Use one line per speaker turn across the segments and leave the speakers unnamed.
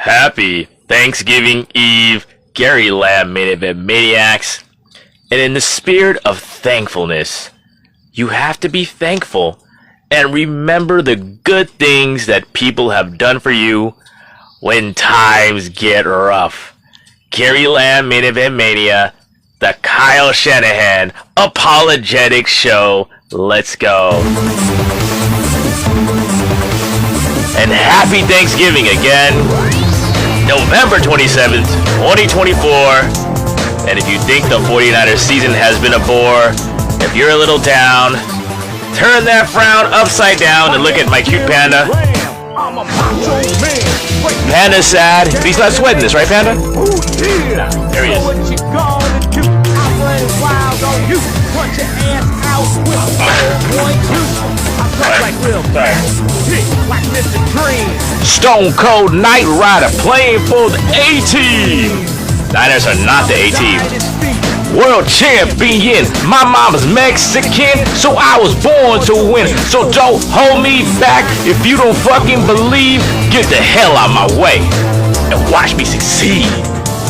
Happy Thanksgiving Eve, Gary Lamb, Main Event Maniacs. And in the spirit of thankfulness, you have to be thankful and remember the good things that people have done for you when times get rough. Gary Lamb, Main Event Mania, the Kyle Shanahan Apologetics Show. Let's go. And happy Thanksgiving again. November 27th, 2024. And if you think the 49ers season has been a bore, if you're a little down, turn that frown upside down and look at my cute panda. Panda's sad, but he's not sweating this, right, Panda? There he is. Stone Cold Knight Rider playing for the A-Team. Niners are not the A-Team. World champion, my mama's Mexican, so I was born to win. So don't hold me back. If you don't fucking believe, get the hell out of my way and watch me succeed.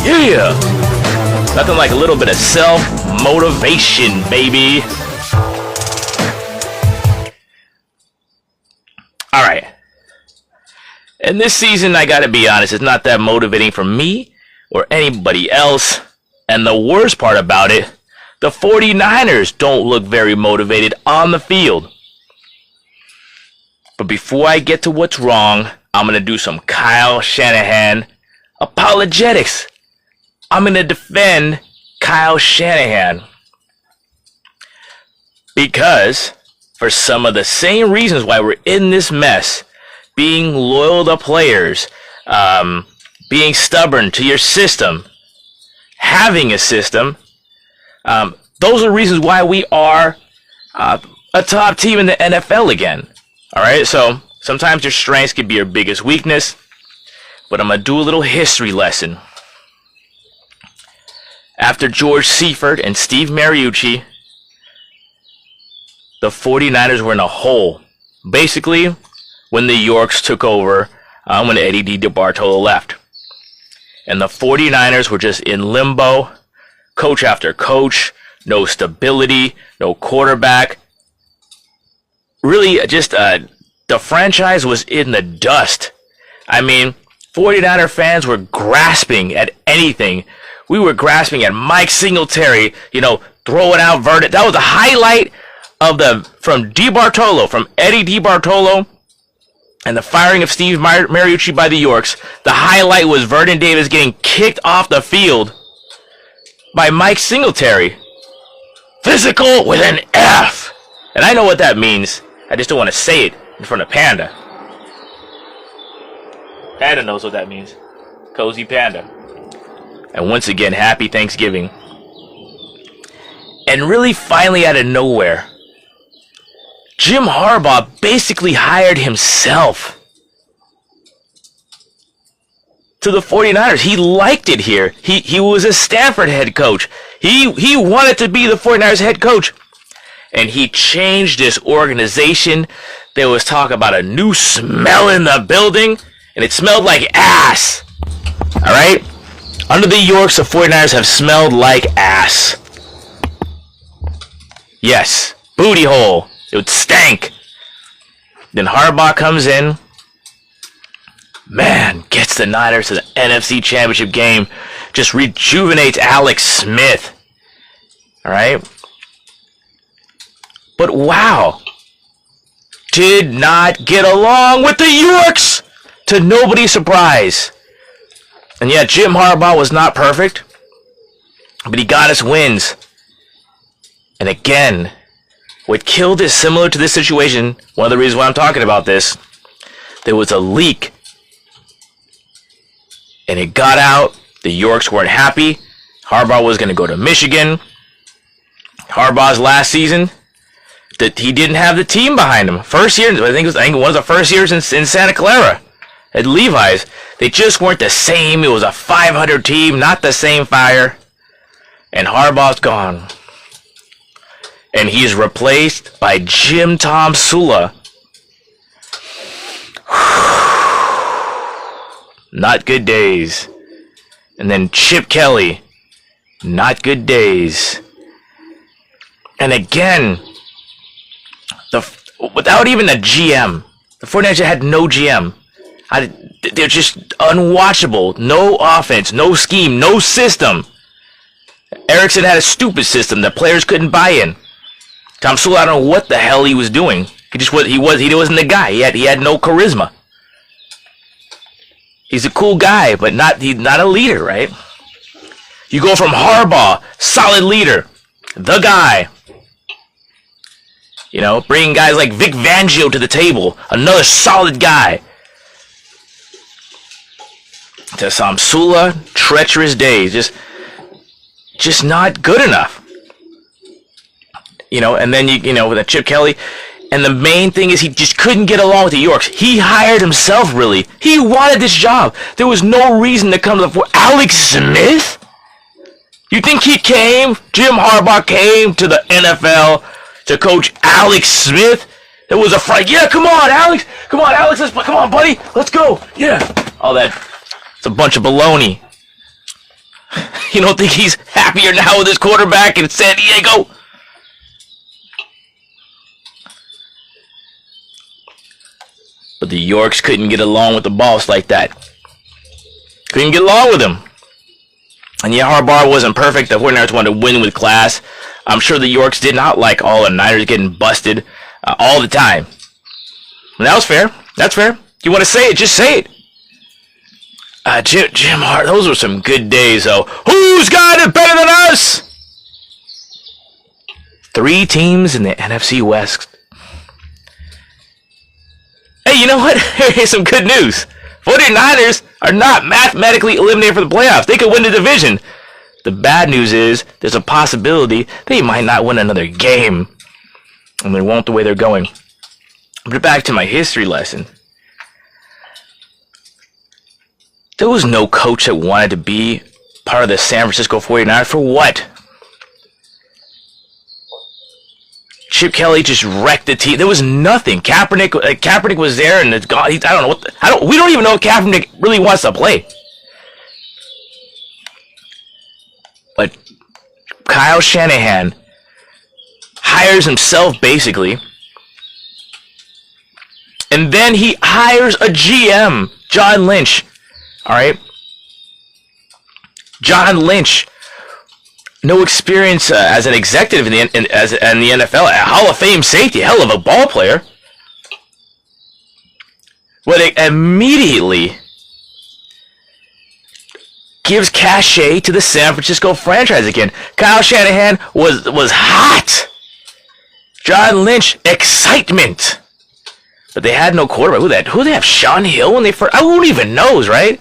Yeah. Nothing like a little bit of self-motivation, baby. Alright. And this season, I gotta be honest, it's not that motivating for me or anybody else. And the worst part about it, the 49ers don't look very motivated on the field. But before I get to what's wrong, I'm gonna do some Kyle Shanahan apologetics. I'm gonna defend Kyle Shanahan. Because, for some of the same reasons why we're in this mess, being loyal to players, being stubborn to your system, having a system, those are reasons why we are a top team in the NFL again. Alright, so sometimes your strengths can be your biggest weakness, but I'm going to do a little history lesson. After George Seifert and Steve Mariucci, the 49ers were in a hole. Basically, when the Yorks took over, when Eddie DeBartolo left. And the 49ers were just in limbo, coach after coach, no stability, no quarterback. Really, just the franchise was in the dust. I mean, 49er fans were grasping at anything. We were grasping at Mike Singletary, throwing out Vernon. That was the highlight of from Eddie DeBartolo, and the firing of Steve Mariucci by the Yorks. The highlight was Vernon Davis getting kicked off the field by Mike Singletary. Physical with an F. And I know what that means. I just don't want to say it in front of Panda. Panda knows what that means. Cozy Panda. And once again, happy Thanksgiving. And really, finally out of nowhere, Jim Harbaugh basically hired himself to the 49ers. He liked it here. He was a Stanford head coach. He wanted to be the 49ers head coach. And he changed this organization. There was talk about a new smell in the building, and it smelled like ass. Alright? Under the Yorks, the 49ers have smelled like ass. Yes. Booty hole. It would stank. Then Harbaugh comes in. Man, gets the Niners to the NFC Championship game. Just rejuvenates Alex Smith. Alright? But wow. Did not get along with the Yorks. To nobody's surprise. And yeah, Jim Harbaugh was not perfect. But he got us wins. And again, what killed is similar to this situation. One of the reasons why I'm talking about this. There was a leak. And it got out. The Yorks weren't happy. Harbaugh was going to go to Michigan. Harbaugh's last season, that he didn't have the team behind him. First year, I think it was one of the first years in Santa Clara at Levi's. They just weren't the same. It was a 500 team, not the same fire. And Harbaugh's gone. And he's replaced by Jim Tom Sula. not good days. And then Chip Kelly, not good days. And again, without even a GM, the 49ers had no GM. They're just unwatchable. No offense, no scheme, no system. Erickson had a stupid system that players couldn't buy in. Tomsula, I don't know what the hell he was doing. He wasn't the guy. He had no charisma. He's a cool guy, but he's not a leader, right? You go from Harbaugh, solid leader, the guy. You know, bringing guys like Vic Fangio to the table, another solid guy. To Tomsula, treacherous days, just not good enough. You know, and then with Chip Kelly, and the main thing is he just couldn't get along with the Yorks. He hired himself, really. He wanted this job. There was no reason to come to the Alex Smith? You think Jim Harbaugh came to the NFL to coach Alex Smith? It was a fright. Yeah, come on, Alex, come on, buddy, let's go. Yeah, all that. It's a bunch of baloney. You don't think he's happier now with his quarterback in San Diego? But the Yorks couldn't get along with the boss like that. Couldn't get along with him. And yeah, Harbaugh wasn't perfect. The 49ers wanted to win with class. I'm sure the Yorks did not like all the Niners getting busted all the time. And that was fair. That's fair. You want to say it, just say it. Jim Hart, those were some good days, though. Who's got it better than us? 3 teams in the NFC West. Hey, you know what? Here's some good news. 49ers are not mathematically eliminated for the playoffs. They could win the division. The bad news is there's a possibility they might not win another game. And they won't the way they're going. But back to my history lesson. There was no coach that wanted to be part of the San Francisco 49ers. For what? Chip Kelly just wrecked the team. There was nothing. Kaepernick was there, and it's gone. I don't know what. We don't even know if Kaepernick really wants to play. But Kyle Shanahan hires himself basically, and then he hires a GM, John Lynch. All right, John Lynch. No experience as an executive in the NFL, a Hall of Fame safety, hell of a ball player. But it immediately gives cachet to the San Francisco franchise again. Kyle Shanahan was hot. John Lynch, excitement. But they had no quarterback. Who they have? Sean Hill when they first? Who even knows, right?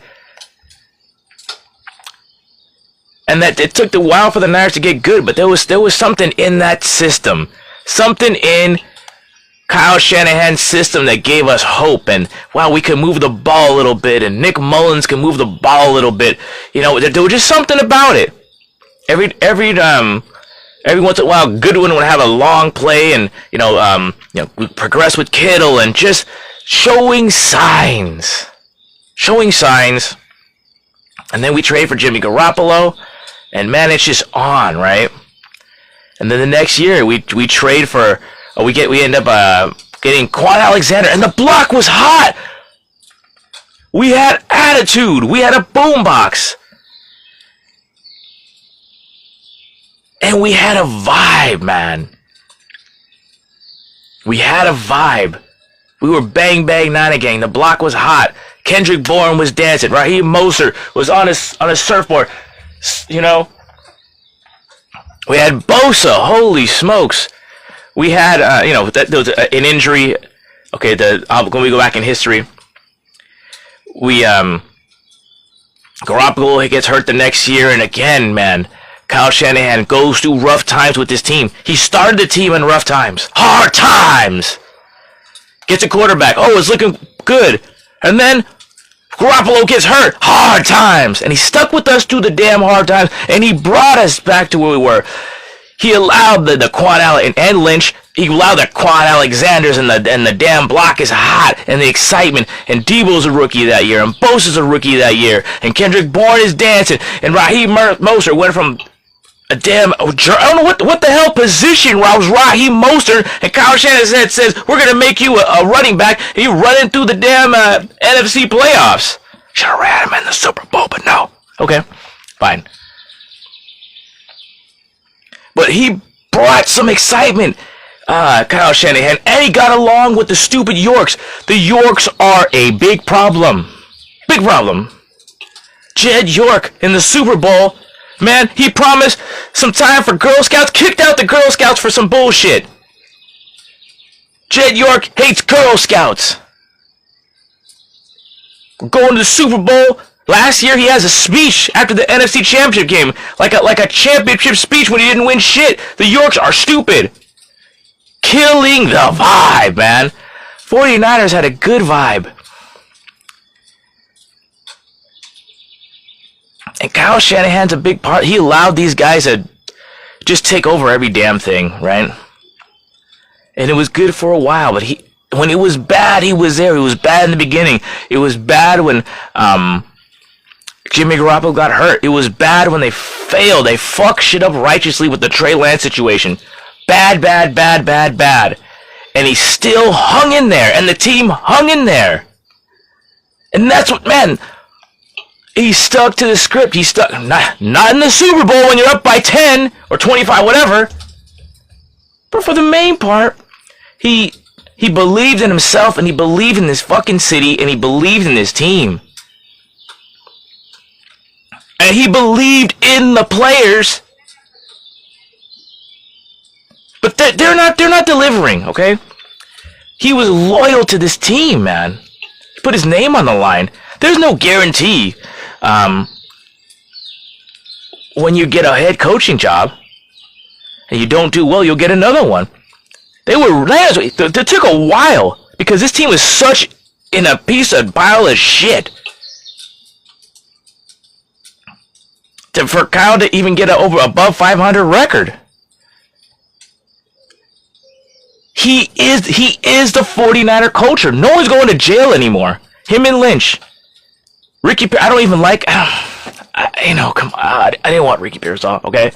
And that it took a while for the Niners to get good, but there was something in that system, something in Kyle Shanahan's system that gave us hope. And wow, we could move the ball a little bit, and Nick Mullins can move the ball a little bit. You know, there was just something about it. Every once in a while, Goodwin would have a long play, and we progress with Kittle, and just showing signs, and then we trade for Jimmy Garoppolo. And man, it's just on, right? And then the next year, we trade for, we end up getting Quan Alexander, and the block was hot. We had attitude. We had a boombox, and we had a vibe, man. We had a vibe. We were bang bang Niner gang. The block was hot. Kendrick Bourne was dancing. Raheem Mostert was on a surfboard. You know, we had Bosa. Holy smokes! We had there was an injury. Okay, when we go back in history, we Garoppolo gets hurt the next year, and again, man, Kyle Shanahan goes through rough times with this team. He started the team in rough times, hard times. Gets a quarterback. Oh, it's looking good, and then Garoppolo gets hurt. Hard times. And he stuck with us through the damn hard times, and he brought us back to where we were. He allowed the Quan Allen and Lynch he allowed the Quan Alexanders and the damn block is hot and the excitement. And Debo's a rookie that year, and Bosa's a rookie that year, and Kendrick Bourne is dancing, and Raheem Mostert went from a damn, I don't know what the hell position was Raheem Mostert, and Kyle Shanahan says we're gonna make you a running back, and you running through the damn NFC playoffs. Should have ran him in the Super Bowl, but no. Okay, fine. But he brought some excitement. Kyle Shanahan, and he got along with the stupid Yorks. The Yorks are a big problem. Big problem. Jed York in the Super Bowl, man, he promised some time for Girl Scouts, kicked out the Girl Scouts for some bullshit. Jed York hates Girl Scouts. We're going to the Super Bowl. Last year, he has a speech after the NFC Championship game, like a championship speech when he didn't win shit. The Yorks are stupid. Killing the vibe, man. 49ers had a good vibe. And Kyle Shanahan's a big part. He allowed these guys to just take over every damn thing, right? And it was good for a while, but when it was bad, he was there. It was bad in the beginning. It was bad when Jimmy Garoppolo got hurt. It was bad when they failed. They fucked shit up righteously with the Trey Lance situation. Bad. And he still hung in there, and the team hung in there. And that's what, man, he stuck to the script. He stuck, not in the Super Bowl when you're up by 10 or 25, whatever. But for the main part, he believed in himself, and he believed in this fucking city, and he believed in this team. And he believed in the players. But they're not delivering, okay? He was loyal to this team, man. He put his name on the line. There's no guarantee when you get a head coaching job and you don't do well, you'll get another one. It took a while because this team was such in a piece of pile of shit for Kyle to even get above 500 record. He is the 49er culture. No one's going to jail anymore. Him and Lynch. Ricky, I don't even like, come on. I didn't want Ricky Pearsall, okay?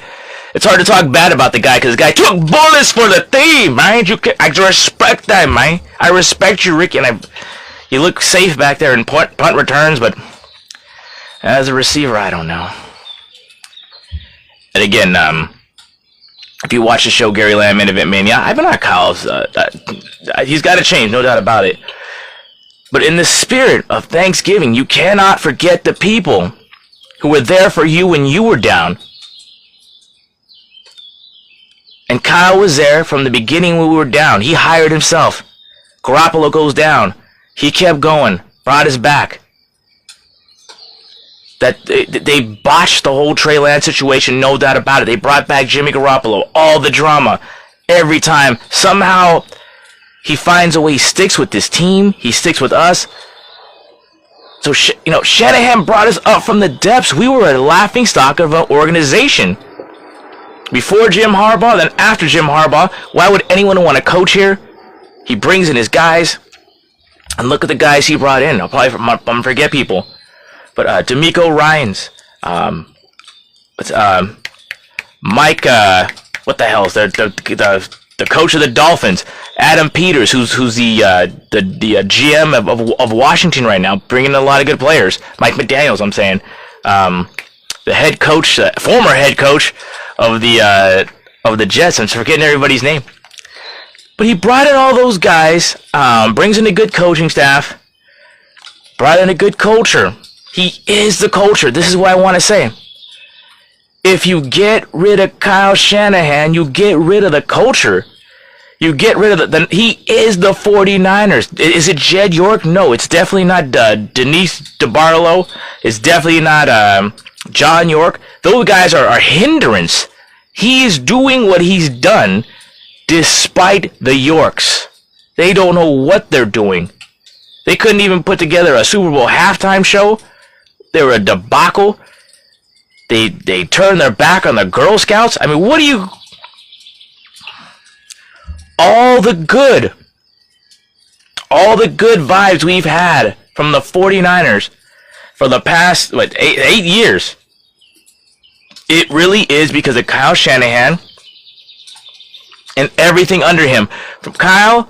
It's hard to talk bad about the guy because the guy took bullets for the team, man. I respect that, man. I respect you, Ricky, and you look safe back there in punt returns, but as a receiver, I don't know. And again, if you watch the show Gary Lamb Main Event Mania, I've been on Kyle's. He's got to change, no doubt about it. But in the spirit of Thanksgiving, you cannot forget the people who were there for you when you were down. And Kyle was there from the beginning when we were down. He hired himself. Garoppolo goes down. He kept going, brought us back. That they botched the whole Trey Lance situation, no doubt about it. They brought back Jimmy Garoppolo, all the drama, every time. Somehow, he finds a way. He sticks with this team. He sticks with us. So, Shanahan brought us up from the depths. We were a laughingstock of an organization. Before Jim Harbaugh, then after Jim Harbaugh, why would anyone want to coach here? He brings in his guys, and look at the guys he brought in. I'm gonna forget people. But D'Amico Ryans, Mike, what the hell is the coach of the Dolphins? Adam Peters, who's the GM of Washington right now, bringing in a lot of good players. Mike McDaniels, I'm saying, the head coach, former head coach of the Jets. I'm forgetting everybody's name. But he brought in all those guys, brings in a good coaching staff, brought in a good culture. He is the culture. This is what I want to say. If you get rid of Kyle Shanahan, you get rid of the culture. You get rid of he is the 49ers. Is it Jed York? No, it's definitely not Denise DeBartolo. It's definitely not John York. Those guys are a hindrance. He's doing what he's done despite the Yorks. They don't know what they're doing. They couldn't even put together a Super Bowl halftime show. They were a debacle. They turned their back on the Girl Scouts. I mean, what do you... all the good vibes we've had from the 49ers for the past, eight years, it really is because of Kyle Shanahan and everything under him. From Kyle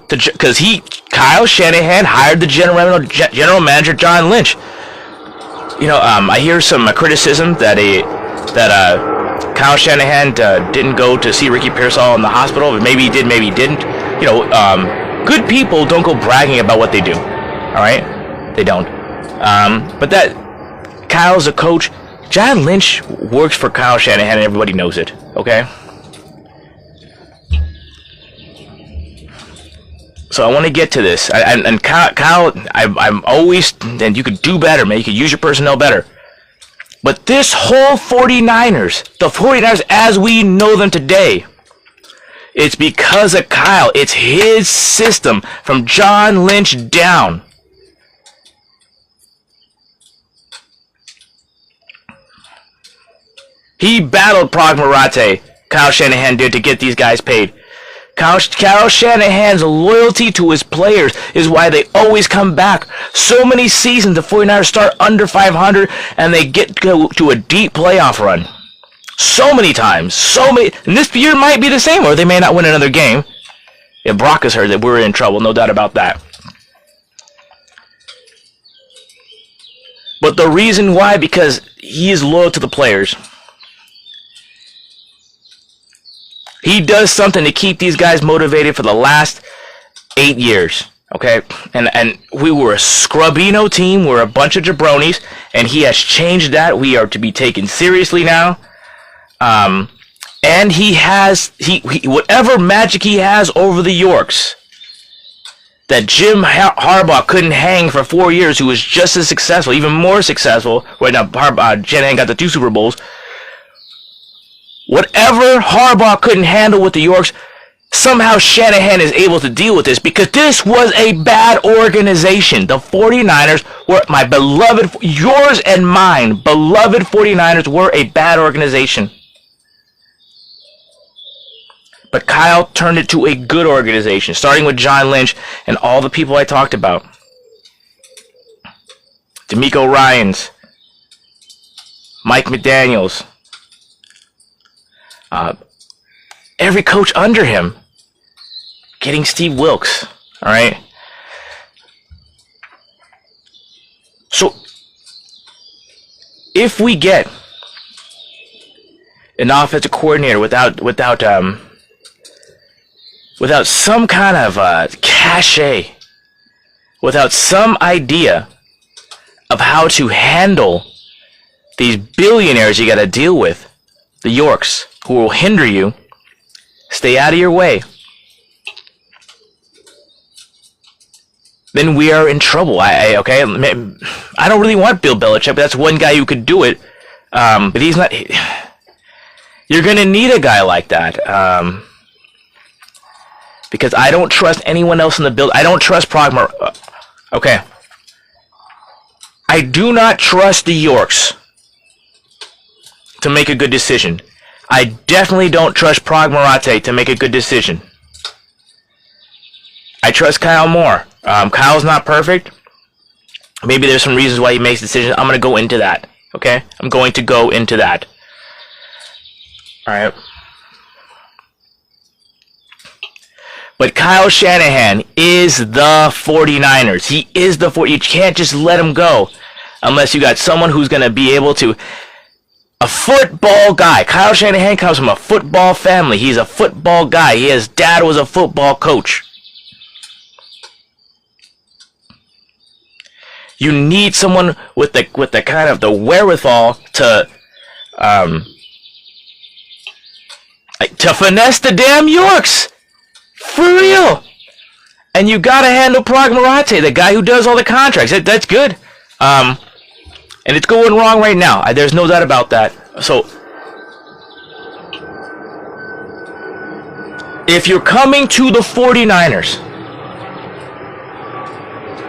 Shanahan hired the general manager John Lynch. I hear some criticism that Kyle Shanahan didn't go to see Ricky Pearsall in the hospital. Maybe he did, maybe he didn't. Good people don't go bragging about what they do. All right, they don't. But that Kyle's a coach. John Lynch works for Kyle Shanahan, and everybody knows it. Okay. So I want to get to this, and Kyle, I'm always, and you could do better, man. You could use your personnel better. But this whole 49ers, the 49ers as we know them today, it's because of Kyle. It's his system from John Lynch down. He battled Prog Marate, Kyle Shanahan did, to get these guys paid. Kyle Shanahan's loyalty to his players is why they always come back. So many seasons the 49ers start under 500 and they get to a deep playoff run. So many times. And this year might be the same, or they may not win another game. If Brock has heard that we're in trouble, no doubt about that. But the reason why, because he is loyal to the players. He does something to keep these guys motivated for the last 8 years, okay? And we were a Scrubino team. We're a bunch of jabronis, and he has changed that. We are to be taken seriously now. And he has, whatever magic he has over the Yorks that Jim Harbaugh couldn't hang for 4 years, who was just as successful, even more successful. Right now, Shanahan got the 2 Super Bowls. Whatever Harbaugh couldn't handle with the Yorks, somehow Shanahan is able to deal with this, because this was a bad organization. The 49ers were, my beloved, yours and mine, beloved 49ers were a bad organization. But Kyle turned it to a good organization, starting with John Lynch and all the people I talked about. DeMeco Ryans, Mike McDaniels, every coach under him, getting Steve Wilks, all right? So, if we get an offensive coordinator without some kind of cachet, without some idea of how to handle these billionaires you got to deal with, the Yorks, who will hinder you, stay out of your way, then we are in trouble. I don't really want Bill Belichick, but that's one guy who could do it. But he's not. You're going to need a guy like that. Because I don't trust anyone else in the build. I don't trust Progmer. Okay. I do not trust the Yorks to make a good decision. I definitely don't trust Prog Marate to make a good decision. I trust Kyle more. Kyle's not perfect. Maybe there's some reasons why he makes decisions. I'm going to go into that. Okay? I'm going to go into that. Alright. But Kyle Shanahan is the 49ers. He is the 49ers. You can't just let him go unless you got someone who's going to be able to. A football guy. Kyle Shanahan comes from a football family. He's a football guy. His dad was a football coach. You need someone with the kind of the wherewithal to finesse the damn Yorks. For real. And you gotta handle Prog Marate, the guy who does all the contracts. That's good. And it's going wrong right now. There's no doubt about that. So, if you're coming to the 49ers,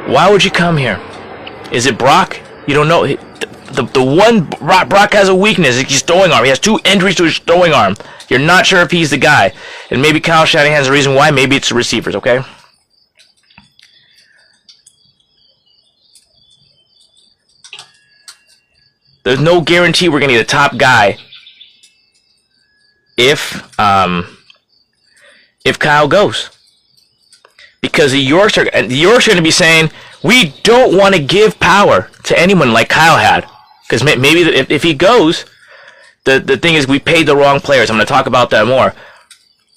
why would you come here? Is it Brock? You don't know. the one Brock has a weakness is his throwing arm. He has 2 injuries to his throwing arm. You're not sure if he's the guy. And maybe Kyle Shanahan's the reason why. Maybe it's the receivers, okay? There's no guarantee we're going to get a top guy if Kyle goes. Because the Yorks are going to be saying, we don't want to give power to anyone like Kyle had. Because maybe if he goes, the thing is we paid the wrong players. I'm going to talk about that more.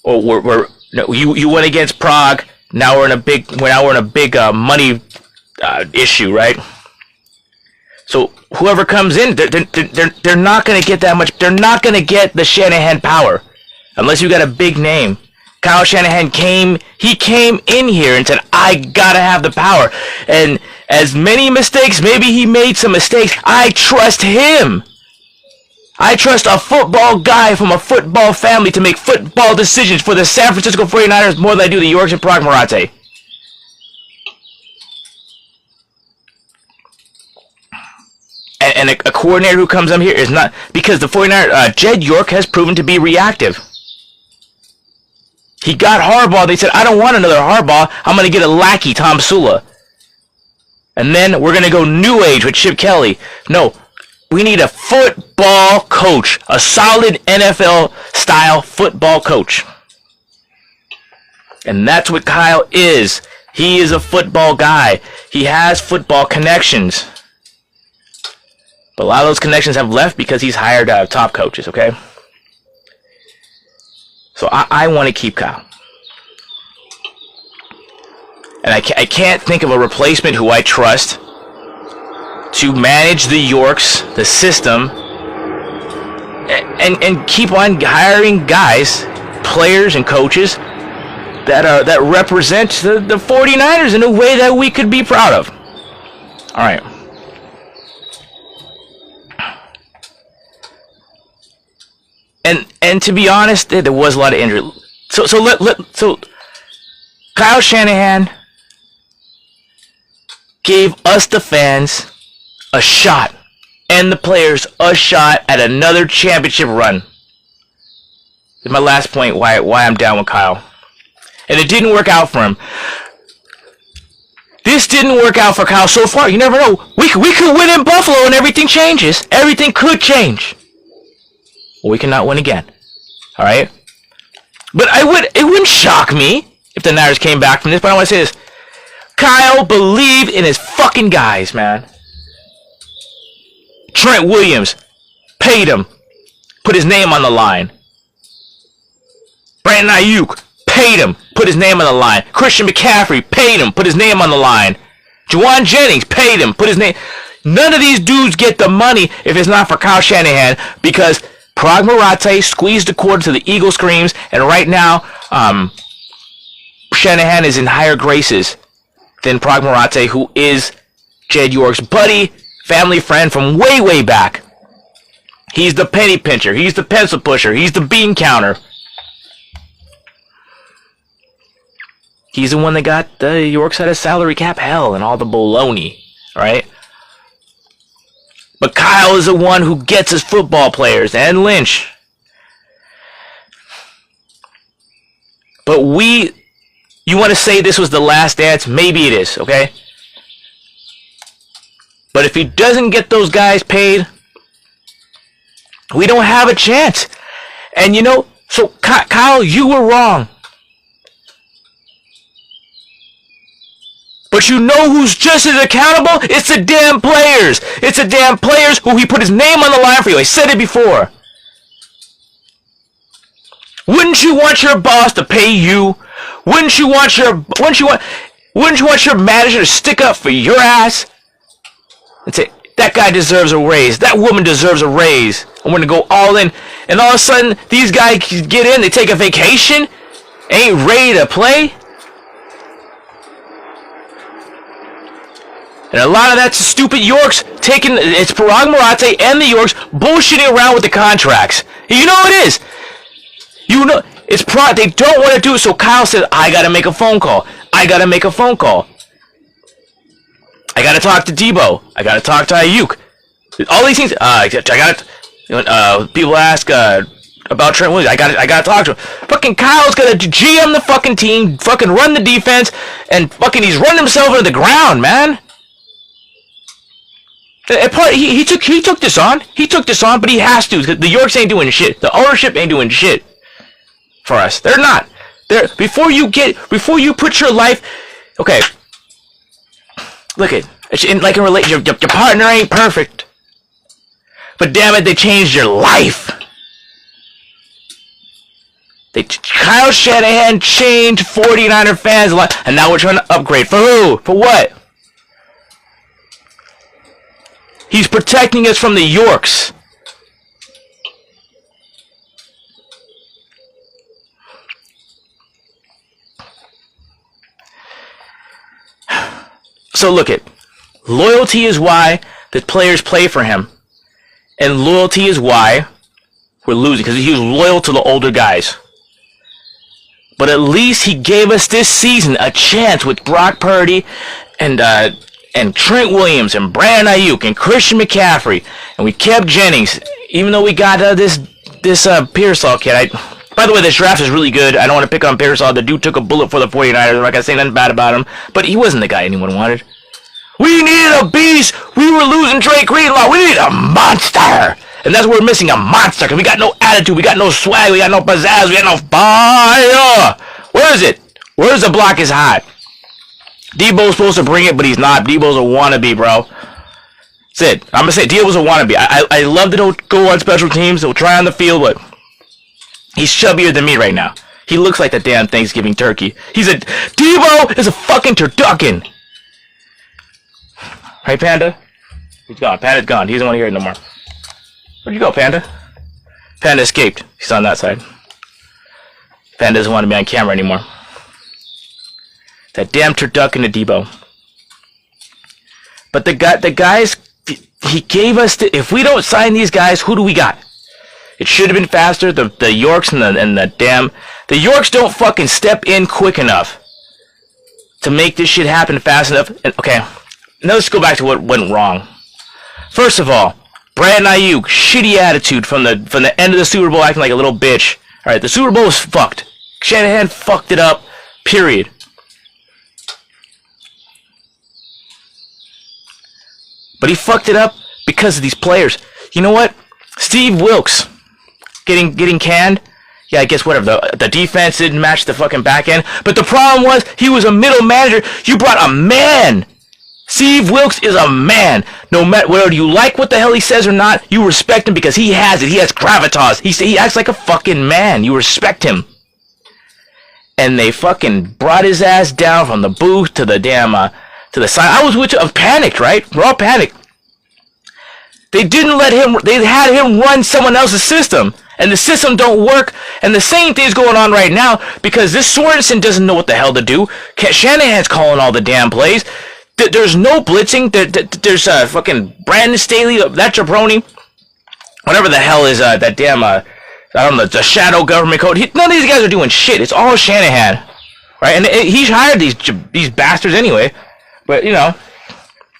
Or you went against Prague. Now we're in a big money issue, right? So whoever comes in, they're not going to get that much. They're not going to get the Shanahan power unless you got a big name. Kyle Shanahan came in here and said, I gotta have the power. And as many mistakes, maybe he made some mistakes, I trust him. I trust a football guy from a football family to make football decisions for the San Francisco 49ers more than I do the Yorks and Prague Marathe. And a coordinator who comes up here is not, because the 49ers, Jed York has proven to be reactive. He got Harbaugh. They said, I don't want another Harbaugh. I'm going to get a lackey, Tom Sula. And then we're going to go new age with Chip Kelly. No, we need a football coach. A solid NFL-style football coach. And that's what Kyle is. He is a football guy. He has football connections. But a lot of those connections have left because he's hired top coaches, okay? So I want to keep Kyle. And I can't think of a replacement who I trust to manage the Yorks, the system, and keep on hiring guys, players and coaches that represent the 49ers in a way that we could be proud of. All right. And to be honest, there was a lot of injury. So Kyle Shanahan gave us the fans a shot and the players a shot at another championship run. That's my last point why I'm down with Kyle. And it didn't work out for him. This didn't work out for Kyle so far. You never know. We could win in Buffalo and everything changes. Everything could change. Well, we cannot win again. All right? But it wouldn't shock me if the Niners came back from this. But I want to say this. Kyle believed in his fucking guys, man. Trent Williams paid him. Put his name on the line. Brandon Ayuk paid him. Put his name on the line. Christian McCaffrey paid him. Put his name on the line. Juwan Jennings paid him. Put his name. None of these dudes get the money if it's not for Kyle Shanahan because Prague Marathe squeezed the cord to the Eagle screams, and right now, Shanahan is in higher graces than Prague Marathe, who is Jed York's buddy, family friend from way, way back. He's the penny pincher. He's the pencil pusher. He's the bean counter. He's the one that got the Yorks out of salary cap hell and all the baloney, right? But Kyle is the one who gets his football players, and Lynch. But you want to say this was the last dance? Maybe it is, okay? But if he doesn't get those guys paid, we don't have a chance. And so Kyle, you were wrong. But you know who's just as accountable? It's the damn players. It's the damn players who he put his name on the line for you. I said it before. Wouldn't you want your boss to pay you? Wouldn't you want your manager to stick up for your ass and say, that guy deserves a raise. That woman deserves a raise. I'm going to go all in. And all of a sudden, these guys get in, they take a vacation, ain't ready to play. And a lot of that's stupid Yorks it's Parag Marathe and the Yorks bullshitting around with the contracts. You know it is. It's they don't want to do it, so Kyle says, I gotta make a phone call. I gotta talk to Debo. I gotta talk to Ayuk. All these things. I got it. People ask about Trent Williams. I got to talk to him. Fucking Kyle's gonna GM the fucking team, fucking run the defense, and fucking he's running himself into the ground, man. He took this on. He took this on, but he has to. The Yorks ain't doing shit. The ownership ain't doing shit for us. They're not. Before you put your life. Okay. Look it. Like in relationship, your partner ain't perfect. But damn it, they changed your life. Kyle Shanahan changed 49er fans' life, and now we're trying to upgrade. For who? For what? He's protecting us from the Yorks. So look it. Loyalty is why the players play for him. And loyalty is why we're losing, because he was loyal to the older guys. But at least he gave us this season a chance with Brock Purdy and Trent Williams and Brandon Ayuk and Christian McCaffrey, and we kept Jennings, even though we got this Pearsall kid. By the way, this draft is really good. I don't want to pick on Pearsall. The dude took a bullet for the 49ers. I'm not going to say nothing bad about him, but he wasn't the guy anyone wanted. We needed a beast. We were losing Drake Greenlaw. We needed a monster. And that's what we're missing, a monster, because we got no attitude, we got no swag, we got no pizzazz, we got no fire. Where is it? Where's the block is hot? Debo's supposed to bring it, but he's not. Debo's a wannabe, bro. That's it. I'm going to say Debo's a wannabe. I love that he'll go on special teams, he'll try on the field, but he's chubbier than me right now. He looks like the damn Thanksgiving turkey. Debo is a fucking turducken. Right, Panda? He's gone. Panda's gone. He doesn't want to hear it no more. Where'd you go, Panda? Panda escaped. He's on that side. Panda doesn't want to be on camera anymore. That damn turducken to Debo. But the guys, he gave us if we don't sign these guys, who do we got? It should have been faster. The Yorks and the Yorks don't fucking step in quick enough to make this shit happen fast enough. And, okay, now let's go back to what went wrong. First of all, Brandon Ayuk, shitty attitude from the end of the Super Bowl, acting like a little bitch. All right, the Super Bowl was fucked. Shanahan fucked it up. Period. But he fucked it up because of these players. You know what? Steve Wilks getting canned. Yeah, I guess whatever. The defense didn't match the fucking back end. But the problem was he was a middle manager. You brought a man. Steve Wilks is a man. No matter whether you like what the hell he says or not, you respect him because he has it. He has gravitas. He acts like a fucking man. You respect him. And they fucking brought his ass down from the booth to the damn to the side. I was panicked, right? We're all panicked. They didn't let him. They had him run someone else's system, and the system don't work. And the same thing's going on right now because this Sorensen doesn't know what the hell to do. Shanahan's calling all the damn plays. There's no blitzing. There's fucking Brandon Staley, that jabroni, whatever the hell is that damn I don't know, the shadow government code. None of these guys are doing shit. It's all Shanahan, right? And he's hired these bastards anyway. But you know,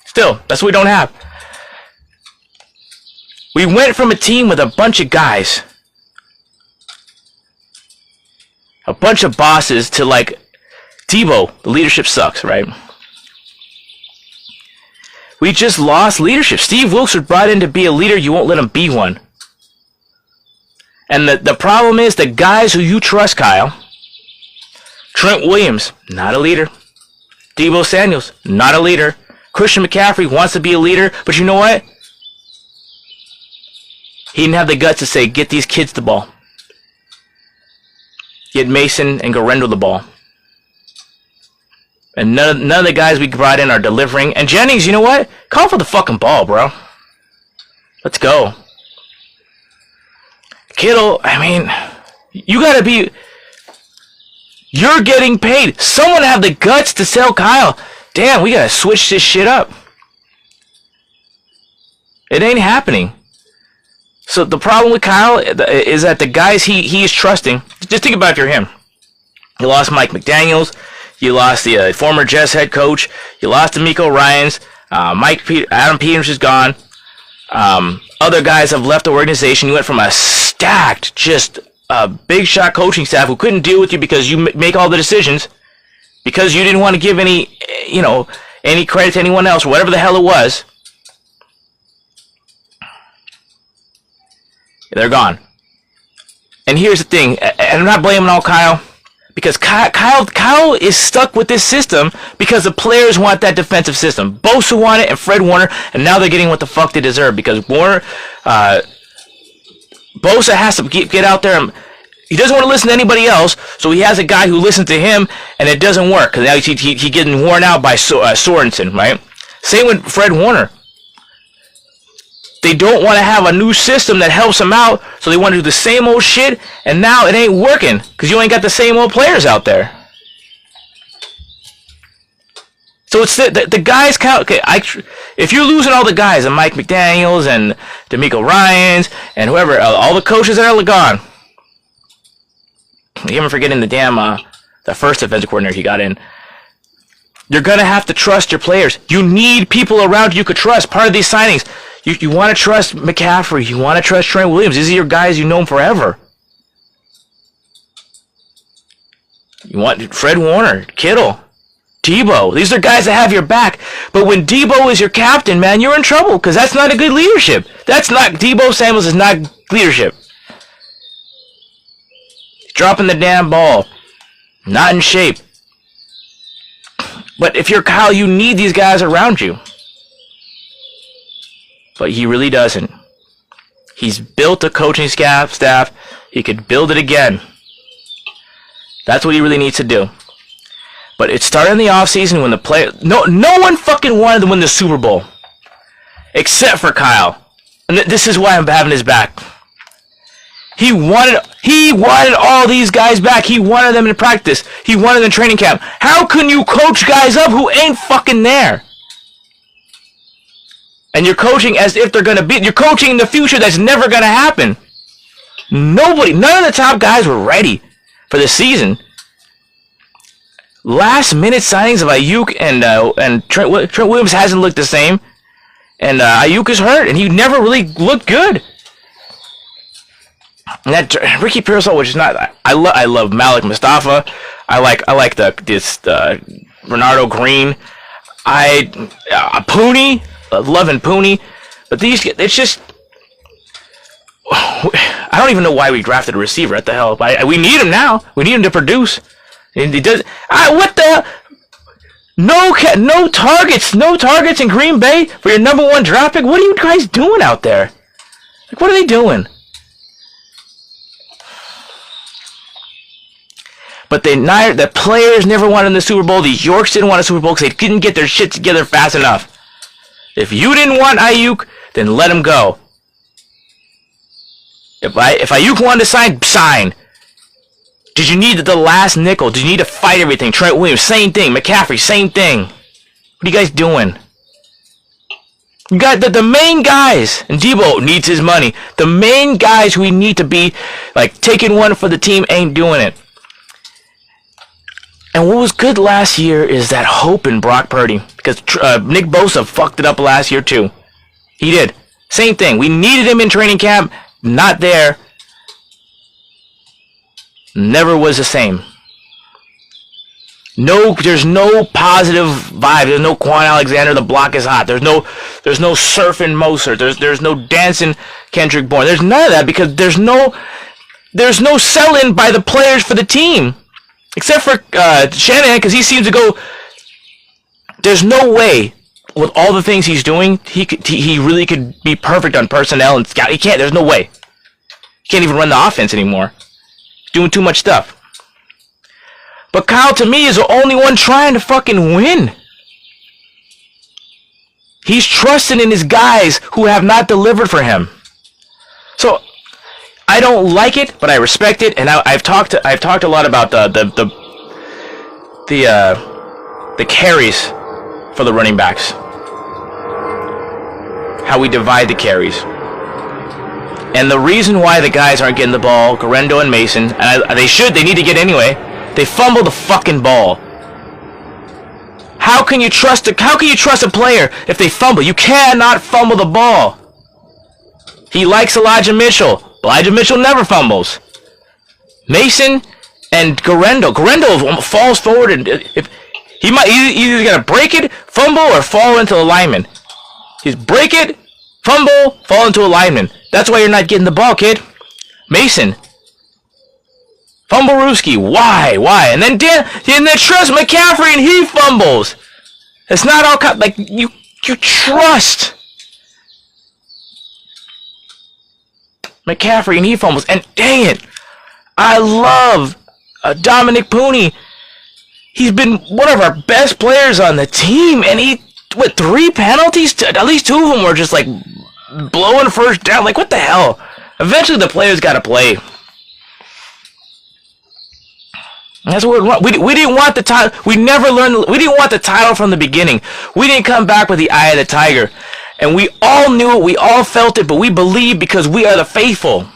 still, that's what we don't have. We went from a team with a bunch of guys, a bunch of bosses, to like Debo. The leadership sucks, right? We just lost leadership. Steve Wilks was brought in to be a leader. You won't let him be one. And the problem is the guys who you trust, Kyle. Trent Williams, not a leader. Debo Samuels, not a leader. Christian McCaffrey wants to be a leader, but you know what? He didn't have the guts to say, get these kids the ball. Get Mason and Gorendo the ball. And none of the guys we brought in are delivering. And Jennings, you know what? Call for the fucking ball, bro. Let's go. Kittle, I mean, you gotta be... You're getting paid. Someone have the guts to sell Kyle. Damn, we gotta switch this shit up. It ain't happening. So the problem with Kyle is that the guys he is trusting... Just think about if you're him. You lost Mike McDaniels. You lost the former Jets head coach. You lost DeMeco Ryans. Adam Peters is gone. Other guys have left the organization. You went from a stacked, just a big shot coaching staff who couldn't deal with you because you make all the decisions, because you didn't want to give any credit to anyone else, or whatever the hell it was. They're gone. And here's the thing, and I'm not blaming all Kyle, because Kyle is stuck with this system because the players want that defensive system. Bosa want it, and Fred Warner, and now they're getting what the fuck they deserve, because Bosa has to get out there, and he doesn't want to listen to anybody else, so he has a guy who listens to him, and it doesn't work, because now he's getting worn out by Sorensen, right? Same with Fred Warner. They don't want to have a new system that helps them out, so they want to do the same old shit, and now it ain't working, because you ain't got the same old players out there. So it's the guys count. Okay, if you're losing all the guys, and Mike McDaniels, and DeMeco Ryans, and whoever, all the coaches that are gone, even forgetting the damn, the first defensive coordinator he got in, you're going to have to trust your players. You need people around you could trust. Part of these signings, you want to trust McCaffrey. You want to trust Trent Williams. These are your guys you know forever. You want Fred Warner, Kittle, Debo. These are guys that have your back. But when Debo is your captain, man, you're in trouble, because that's not a good leadership. Debo Samuels is not leadership. Dropping the damn ball. Not in shape. But if you're Kyle, you need these guys around you. But he really doesn't. He's built a coaching staff. He could build it again. That's what he really needs to do. But it started in the offseason when the player... No one fucking wanted to win the Super Bowl. Except for Kyle. And this is why I'm having his back. He wanted all these guys back. He wanted them in practice. He wanted them in training camp. How can you coach guys up who ain't fucking there? And you're coaching as if they're going to be... You're coaching in the future that's never going to happen. None of the top guys were ready for the season. Last minute signings of Ayuk and Trent Williams hasn't looked the same. And Ayuk is hurt, and he never really looked good. And that Ricky Pearsall, which is not... I love Malik Mustafa. I like this Bernardo Green. Pooney. Loving Pooney. But it's just... I don't even know why we drafted a receiver. What the hell? We need him now. We need him to produce. And he does... what the... No targets in Green Bay for your number one draft pick? What are you guys doing out there? Like, what are they doing? But the players never wanted the Super Bowl. The Yorks didn't want a Super Bowl because they couldn't get their shit together fast enough. If you didn't want Ayuk, then let him go. If Ayuk wanted to sign. Did you need the last nickel? Did you need to fight everything? Trent Williams, same thing. McCaffrey, same thing. What are you guys doing? You got the main guys, and Debo needs his money. The main guys who we need to be like taking one for the team ain't doing it. And what was good last year is that hope in Brock Purdy, because Nick Bosa fucked it up last year too. He did. Same thing. We needed him in training camp. Not there. Never was the same. There's no positive vibe. There's no Quan Alexander. The block is hot. There's no surfing Mostert. There's no dancing Kendrick Bourne. There's none of that because there's no sell-in by the players for the team. Except for Shanahan, because he seems to go... There's no way, with all the things he's doing, he really could be perfect on personnel and scout. He can't. There's no way. He can't even run the offense anymore. He's doing too much stuff. But Kyle, to me, is the only one trying to fucking win. He's trusting in his guys who have not delivered for him. So... I don't like it, but I respect it, and I've talked a lot about the carries for the running backs, how we divide the carries, and the reason why the guys aren't getting the ball, Garendo and Mason, and they need to get anyway. They fumble the fucking ball. How can you trust a player if they fumble? You cannot fumble the ball. He likes Elijah Mitchell. Elijah Mitchell never fumbles. Mason and Guerendo falls forward, and if he might either gonna break it, fumble, or fall into a lineman. He's break it, fumble, fall into a lineman. That's why you're not getting the ball, kid. Mason. Fumble Ruski. Why? And then trust McCaffrey and he fumbles. It's not all like you trust McCaffrey and he fumbles. And dang it, I love Dominic Pooney. He's been one of our best players on the team, and he with 3 penalties. At least 2 of them were just like blowing first down. Like, what the hell? Eventually, the players got to play. That's what we didn't want the title. We never learned. We didn't want the title from the beginning. We didn't come back with the eye of the tiger, and we all knew it. We all felt it, but we believed because we are the faithful.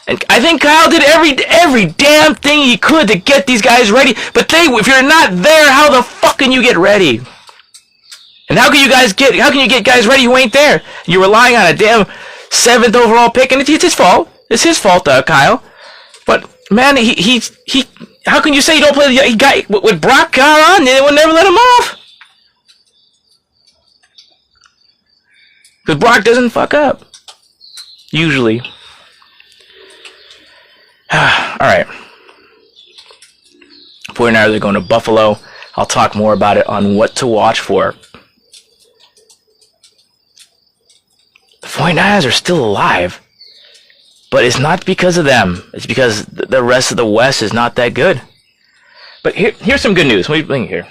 And I think Kyle did every damn thing he could to get these guys ready. But if you're not there, how the fuck can you get ready? And how can you get guys ready who ain't there? You're relying on a damn 7th overall pick, and it's his fault. It's his fault, Kyle. But man, he how can you say you don't play the guy with Brock Car on? They would never let him off. Because Brock doesn't fuck up. Usually. Alright. 49ers are going to Buffalo. I'll talk more about it on what to watch for. The 49ers are still alive. But it's not because of them. It's because the rest of the West is not that good. But here's some good news. What do you think here?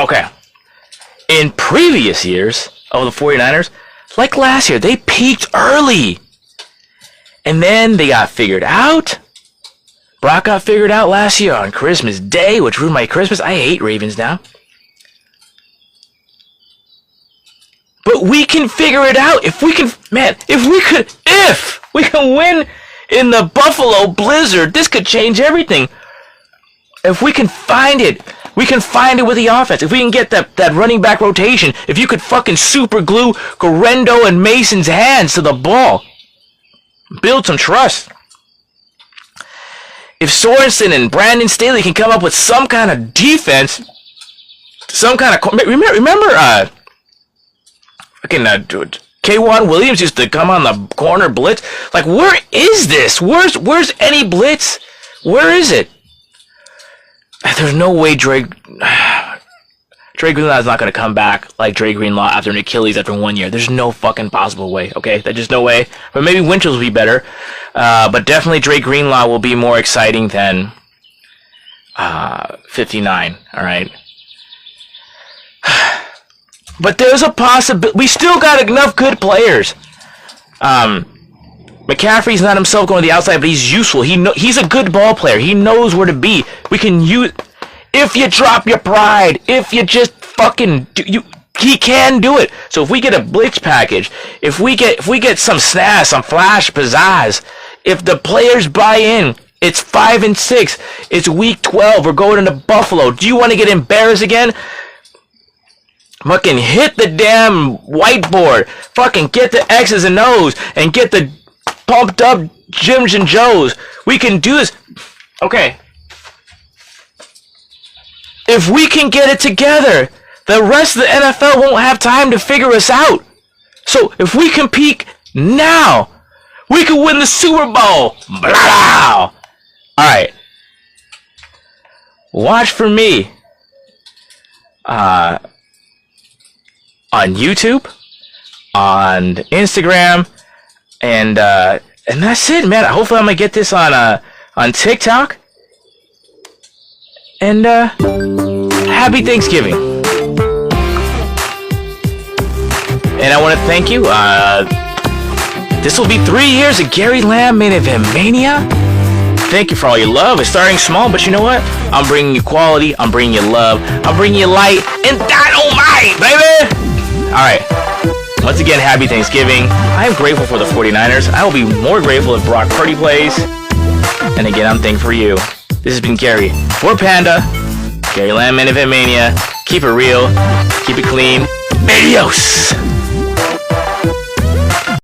Okay. In previous years of the 49ers, like last year, they peaked early. And then they got figured out. Brock got figured out last year on Christmas Day, which ruined my Christmas. I hate Ravens now. But we can figure it out. If we can win in the Buffalo Blizzard, this could change everything. If we can find it, we can find it with the offense. If we can get that running back rotation, if you could fucking super glue Guerendo and Mason's hands to the ball, build some trust. If Sorensen and Brandon Staley can come up with some kind of defense, some kind of remember K1 Williams used to come on the corner blitz. Like, where is this? Where's any blitz? Where is it? There's no way Dre Greenlaw is not going to come back like Dre Greenlaw after an Achilles after 1 year. There's no fucking possible way, okay? There's just no way. But maybe Winchell's will be better. But definitely Dre Greenlaw will be more exciting than 59, all right? But there's a possibility. We still got enough good players. McCaffrey's not himself going to the outside, but he's useful. He's a good ball player. He knows where to be. We can use. If you drop your pride, if you just fucking he can do it. So if we get a blitz package, if we get some snaz, some flash pizzazz, if the players buy in, it's 5 and 6. It's week 12. We're going into Buffalo. Do you want to get embarrassed again? Fucking hit the damn whiteboard. Fucking get the X's and O's and get the pumped up Jims and Joes. We can do this. Okay. If we can get it together, the rest of the NFL won't have time to figure us out. So if we can peak now, we can win the Super Bowl. Blah! Alright. Watch for me. On YouTube, on Instagram, and that's it, man. Hopefully I'm gonna get this on TikTok. And happy Thanksgiving. And I want to thank you. This will be 3 years of Gary Lamb Main Event Mania. Thank you for all your love. It's starting small, but you know what? I'm bringing you quality. I'm bringing you love. I'm bringing you light and dynamite, baby. All right. Once again, happy Thanksgiving. I am grateful for the 49ers. I will be more grateful if Brock Purdy plays. And again, I'm thankful for you. This has been Gary for Panda. Gary Lamb, Main Event Mania. Keep it real. Keep it clean. Adios.